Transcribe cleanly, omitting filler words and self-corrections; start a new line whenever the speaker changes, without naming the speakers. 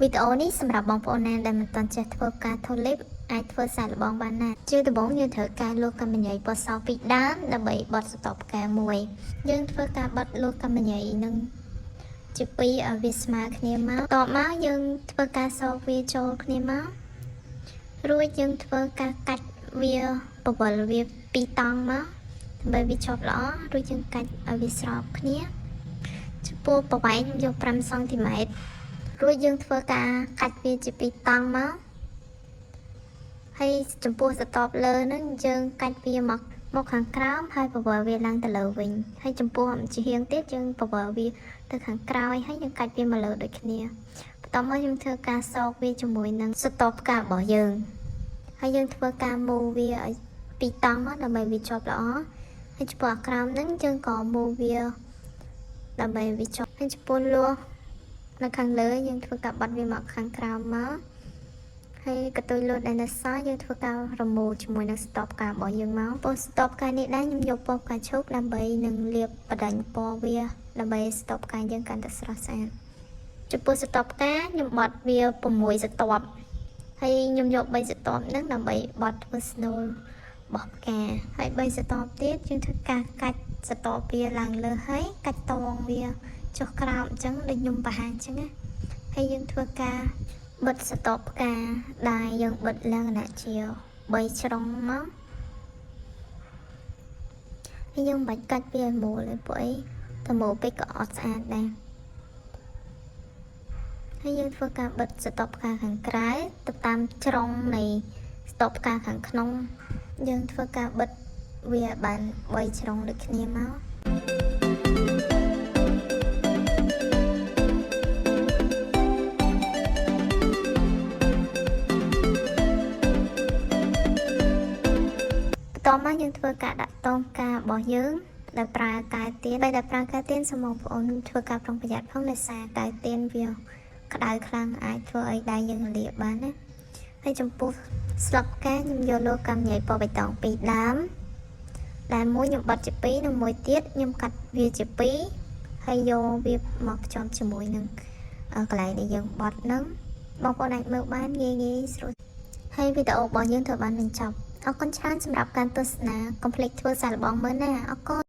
វីដេអូនេះសម្រាប់បងប្អូនណាដែលមិនទាន់ចេះធ្វើការថតលេបអាចធ្វើសារល្បងបានណាជាដំបូងយើងត្រូវការលុបកម្មញ្ញពណ៌សពីដើមដើម្បីបត់ស្តុបផ្កាមួយយើងធ្វើការបត់លុបកម្មញ្ញនឹងជាពីរឲ្យវាស្មើគ្នាមកតបមកយើងធ្វើការសោកវាចូលគ្នាមករួចយើងធ្វើការកាច់វាបវលវាពីរតង់មកដើម្បីវាជាប់ល្អរួចយើងកាច់ឲ្យវាស្របគ្នាចំពោះប្រវែងយក5សង់ទីម៉ែត្ររួចយើងធ្វើការកាច់វាជាពីរតង់មកហើយចំពោះស្តបលើហ្នឹងយើងកាច់វាមកខាងក្រោមហើយបវល់វាឡើងទៅលើវិញហើយចំពោះជាហៀងទៀតយើងបវល់វាទៅខាងក្រោយហើយយើងកាច់វាមកលើដូចគ្នាបន្ទាប់មកយើងធ្វើការសោកវាជាមួយនឹងស្តបផ្ការបស់យើងហើយយើងធ្វើការមូរវាឲ្យពីរតង់មកដើម្បីវាជាប់ល្អហើយចំពោះក្រោមហ្នឹងយើងក៏មូរវាដើម្បីវាជាប់ហើយចំពោះលួសនៅខាងលើយើងធ្វើការបត់វាមកខាងក្រោមមកហើយកតុយលូតដែលនៅសល់យើងធ្វើការរមូរជាមួយនឹងស្តបការរបស់យើងមកពណ៌ស្តបការនេះដែរខ្ញុំយកពណ៌ផ្កាឈូកដើម្បីនឹងលាបបដាញ់ពណ៌វាដើម្បីស្តបការយើងកាន់តែស្រស់ស្អាតចំពោះស្តបការខ្ញុំបត់វា6ស្តបហើយខ្ញុំយក3ស្តបហ្នឹងដើម្បីបត់ធ្វើស្នូលរបស់ផ្កាហើយ3ស្តបទៀតយើងធ្វើការកាច់ស្តបវាឡើងលើហើយកាច់តងវាចុះក្រោមអញ្ចឹងដូចខ្ញុំបង្ហាញអញ្ចឹងណាហើយយើងធ្វើការបិទស្តបផ្កាដែលយើងបិទឡើងណាជា3ជ្រុងមកហើយយើងបាច់កាច់វាឲ្យមូលទេព្រោះអីតែមូលពេកក៏អត់ស្អាតដែរហើយយើងធ្វើការបិទស្តបផ្កាខាងក្រៅទៅតាមជ្រុងនៃស្តបផ្កាខាងក្នុងយើងធ្វើការបិទវាបាន3ជ្រុងដូចគ្នាមកតមកយើងធ្វើការដាក់តងការរបស់យើងដែលប្រើកាយទៀនដែលប្រើកាយទៀនសូមបងប្អូនធ្វើការប្រុងប្រយ័ត្នផងដោយសារកាយទៀនវាក្តៅខ្លាំងអាចធ្វើឲ្យដៃយើងលាបបានណាហើយចំពោះស្លឹកផ្កាខ្ញុំយកលូកម្មញ្ញពណ៌បៃតងពីរដើមដែលមួយខ្ញុំបត់ជា2និងមួយទៀតខ្ញុំកាត់វាជា2ហើយយកវាមកភ្ជាប់ជាមួយនឹងកន្លែងដែលយើងបត់ហ្នឹងបងប្អូនអាចមើលបានងាយស្រួលហើយវីដេអូរបស់យើងត្រូវបានបញ្ចប់អរគុណច្រើនសម្រាប់ការទស្សនាកុំភ្លេចធ្វើសារល្បងមើលណាអរគុណ